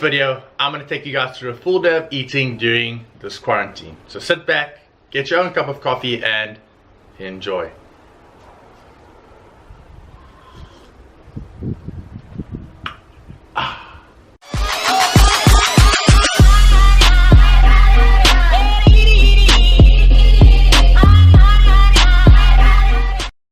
video, I'm going to take you guys through a full day of eating during this quarantine. So sit back, get your own cup of coffee and enjoy.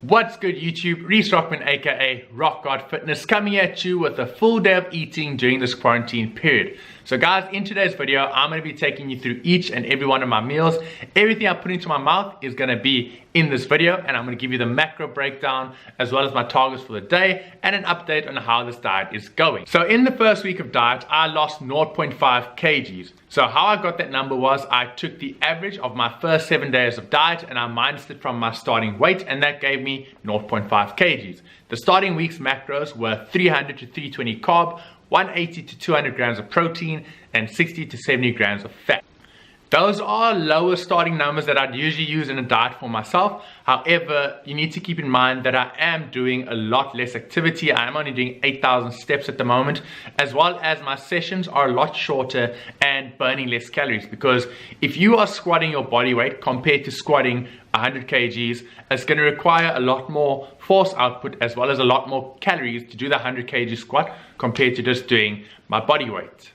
What's good YouTube? Reese Rockman aka Rock God Fitness coming at you with a full day of eating during this quarantine period. So guys, in today's video I'm going to be taking you through each and every one of my meals. Everything I put into my mouth is going to be in this video, and I'm going to give you the macro breakdown as well as my targets for the day and an update on how this diet is going. So in the first week of diet I lost 0.5 kgs. So how I got that number was I took the average of my first 7 days of diet and I minus it from my starting weight, and that gave me 0.5 kgs. The starting week's macros were 300 to 320 carb, 180 to 200 grams of protein, and 60 to 70 grams of fat. Those are lower starting numbers that I'd usually use in a diet for myself. However, you need to keep in mind that I am doing a lot less activity. I am only doing 8,000 steps at the moment, as well as my sessions are a lot shorter and burning less calories, because if you are squatting your body weight compared to squatting 100 kgs, it's going to require a lot more force output as well as a lot more calories to do the 100 kg squat compared to just doing my body weight.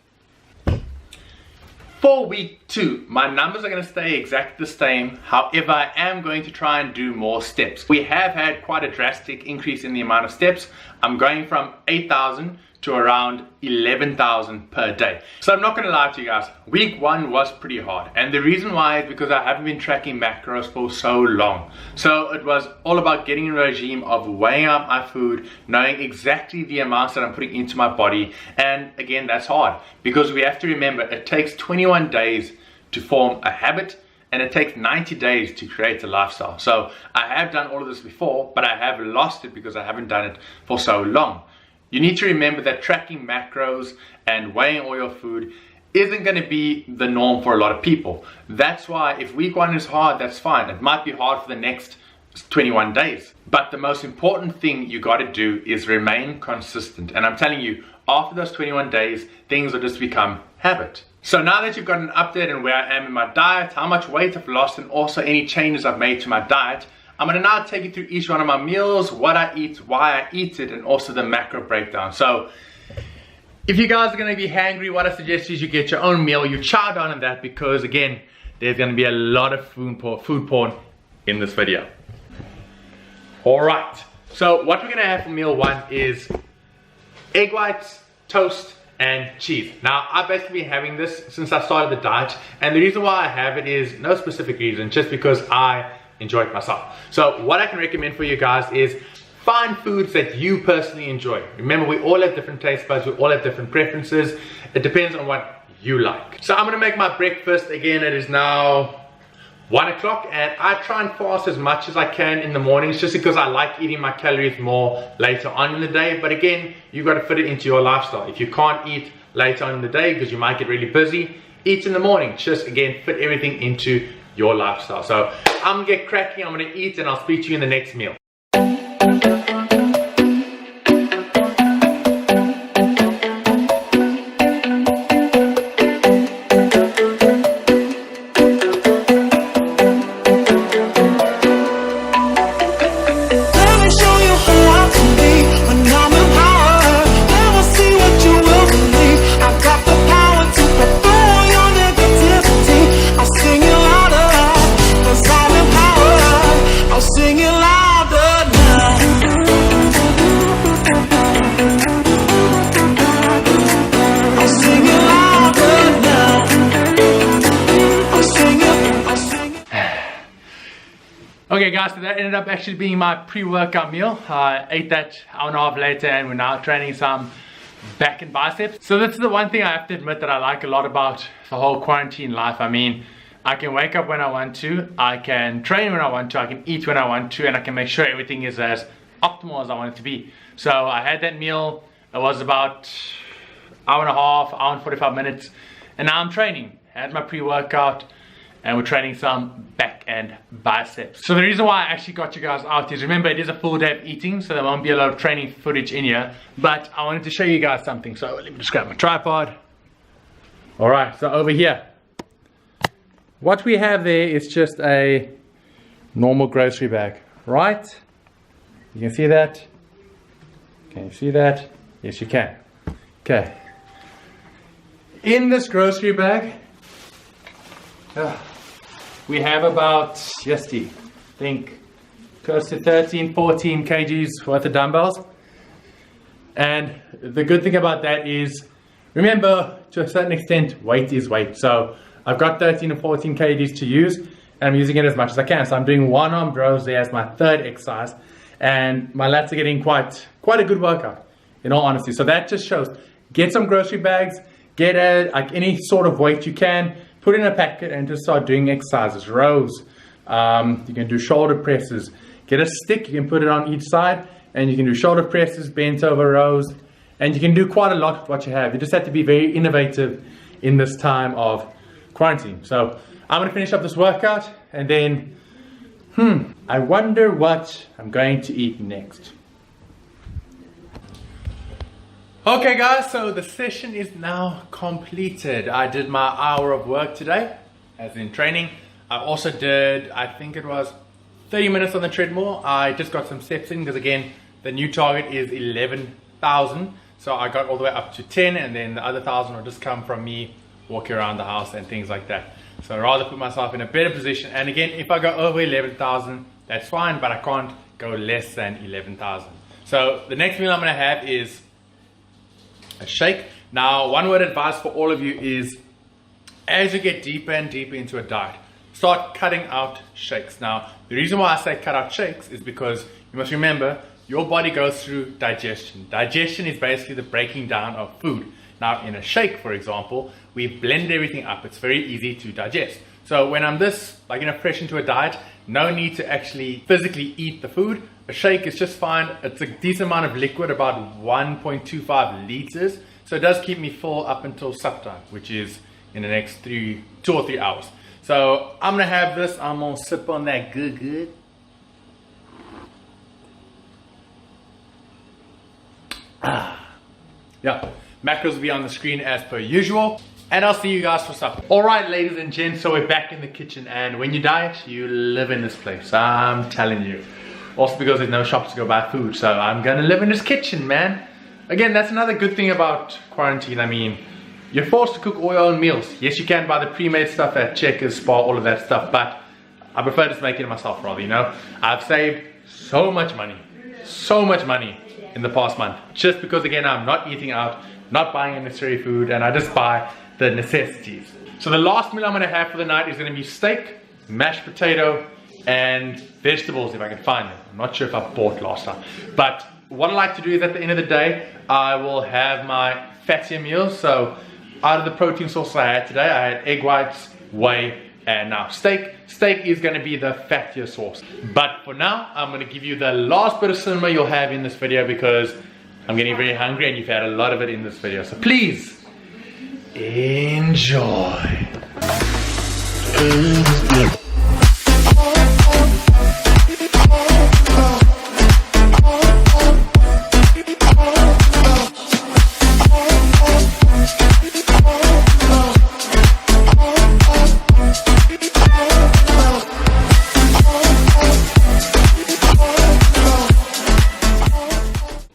For week 2, my numbers are going to stay exactly the same. However, I am going to try and do more steps. We have had quite a drastic increase in the amount of steps. I'm going from 8,000 to around 11,000 per day. So I'm not going to lie to you guys, week 1 was pretty hard, and the reason why is because I haven't been tracking macros for so long. So it was all about getting a regime of weighing out my food, knowing exactly the amounts that I'm putting into my body, and again that's hard because we have to remember it takes 21 days to form a habit and it takes 90 days to create a lifestyle. So I have done all of this before, but I have lost it because I haven't done it for so long. You need to remember that tracking macros and weighing all your food isn't going to be the norm for a lot of people. That's why if week 1 is hard, that's fine. It might be hard for the next 21 days. But the most important thing you got to do is remain consistent. And I'm telling you, after those 21 days, things will just become habit. So now that you've got an update on where I am in my diet, how much weight I've lost, and also any changes I've made to my diet, I'm going to now take you through each one of my meals, what I eat, why I eat it, and also the macro breakdown. So if you guys are going to be hangry, what I suggest is you get your own meal, you chow down on that, because again, there's going to be a lot of food porn in this video. Alright, so what we're going to have for meal 1 is egg whites, toast, and cheese. Now I've basically been having this since I started the diet, and the reason why I have it is no specific reason, just because I enjoy it myself. So what I can recommend for you guys is find foods that you personally enjoy. Remember, we all have different taste buds, we all have different preferences. It depends on what you like. So I'm gonna make my breakfast. Again, it is now 1 o'clock, and I try and fast as much as I can in the mornings just because I like eating my calories more later on in the day. But again, you've got to fit it into your lifestyle. If you can't eat later on in the day because you might get really busy, eat in the morning. Just again, fit everything into your lifestyle. So I'm gonna get cracking, I'm gonna eat, and I'll speak to you in the next meal. Okay guys, so that ended up actually being my pre-workout meal. I ate that hour and a half later, and we're now training some back and biceps. So this is the one thing I have to admit that I like a lot about the whole quarantine life. I mean, I can wake up when I want to, I can train when I want to, I can eat when I want to, and I can make sure everything is as optimal as I want it to be. So I had that meal, it was about hour and a half, hour and 45 minutes, and now I'm training. I had my pre-workout, and we're training some back and biceps. So the reason why I actually got you guys out is, remember, it is a full day of eating, so there won't be a lot of training footage in here, but I wanted to show you guys something. So let me just grab my tripod. All right, so over here, what we have there is just a normal grocery bag, right? You can see that? Can you see that? Yes, you can. Okay. In this grocery bag, we have about, yes, Steve, I think close to 13, 14 kgs worth of dumbbells. And the good thing about that is, remember, to a certain extent, weight is weight. So I've got 13 or 14 kgs to use, and I'm using it as much as I can. So I'm doing one arm rows there as my third exercise, and my lats are getting quite a good workout, in all honesty. So that just shows, get some grocery bags, get like any sort of weight you can, put in a packet and just start doing exercises, rows. You can do shoulder presses. Get a stick, you can put it on each side, and you can do shoulder presses, bent over rows, and you can do quite a lot with what you have. You just have to be very innovative in this time of quarantine. So I'm going to finish up this workout, and then, I wonder what I'm going to eat next. Okay guys, so the session is now completed. I did my hour of work today, as in training. I also did, I think it was 30 minutes on the treadmill. I just got some steps in because again, the new target is 11,000. So I got all the way up to 10, and then the other 1,000 will just come from me walking around the house and things like that. So I'd rather put myself in a better position. And again, if I go over 11,000, that's fine, but I can't go less than 11,000. So the next meal I'm gonna have is a shake. Now, one word advice for all of you is, as you get deeper and deeper into a diet, start cutting out shakes. Now, the reason why I say cut out shakes is because you must remember, your body goes through digestion. Digestion is basically the breaking down of food. Now, in a shake, for example, we blend everything up. It's very easy to digest. So when I'm this, like, fresh into a diet, no need to actually physically eat the food. A shake is just fine. It's a decent amount of liquid, about 1.25 liters. So it does keep me full up until supper time, which is in the next 2 or 3 hours. So I'm gonna have this. I'm gonna sip on that good. Yeah, macros will be on the screen as per usual, and I'll see you guys for supper. All right, ladies and gents, so we're back in the kitchen, and when you diet, you live in this place. I'm telling you. Also because there's no shops to go buy food, so I'm gonna live in this kitchen, man. Again, that's another good thing about quarantine. I mean, you're forced to cook all your own meals. Yes, you can buy the pre-made stuff at Checkers, Spar, all of that stuff, but I prefer just making it myself rather, you know. I've saved so much money in the past month, just because again, I'm not eating out, not buying unnecessary food, and I just buy the necessities. So the last meal I'm gonna have for the night is gonna be steak, mashed potato, and vegetables if I can find them. I'm not sure if I bought last time, but what I like to do is at the end of the day, I will have my fattier meals. So out of the protein sources I had today, I had egg whites, whey, and now steak. Steak is going to be the fattier source. But for now, I'm going to give you the last bit of cinema you'll have in this video because I'm getting very hungry and you've had a lot of it in this video. So please, enjoy.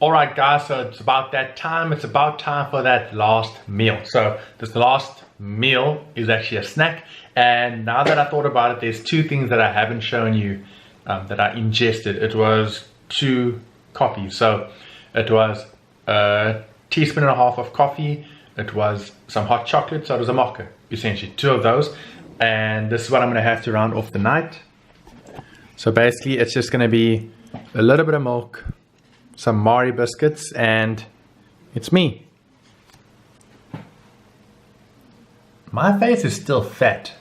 Alright guys, so it's about that time. It's about time for that last meal. So this last meal is actually a snack, and now that I thought about it, there's 2 things that I haven't shown you that I ingested. It was 2 coffees. So it was a teaspoon and a half of coffee, it was some hot chocolate, so it was a mocha, essentially 2 of those, and this is what I'm going to have to round off the night. So basically it's just going to be a little bit of milk, some Mari biscuits, and it's me. My face is still fat,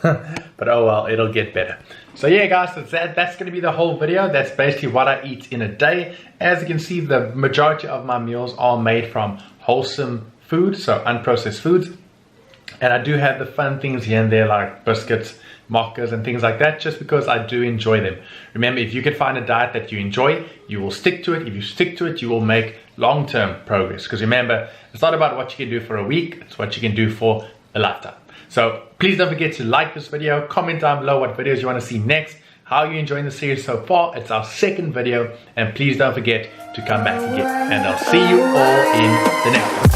but oh well, it'll get better. So yeah guys, so that's going to be the whole video. That's basically what I eat in a day. As you can see, the majority of my meals are made from wholesome food, so unprocessed foods, and I do have the fun things here and there like biscuits, mochas and things like that, just because I do enjoy them. Remember, if you can find a diet that you enjoy, you will stick to it. If you stick to it, you will make long-term progress. Because remember, it's not about what you can do for a week, it's what you can do for a lifetime. So please don't forget to like this video, comment down below what videos you want to see next, how you're enjoying the series so far. It's our second video, and please don't forget to come back again. And I'll see you all in the next one.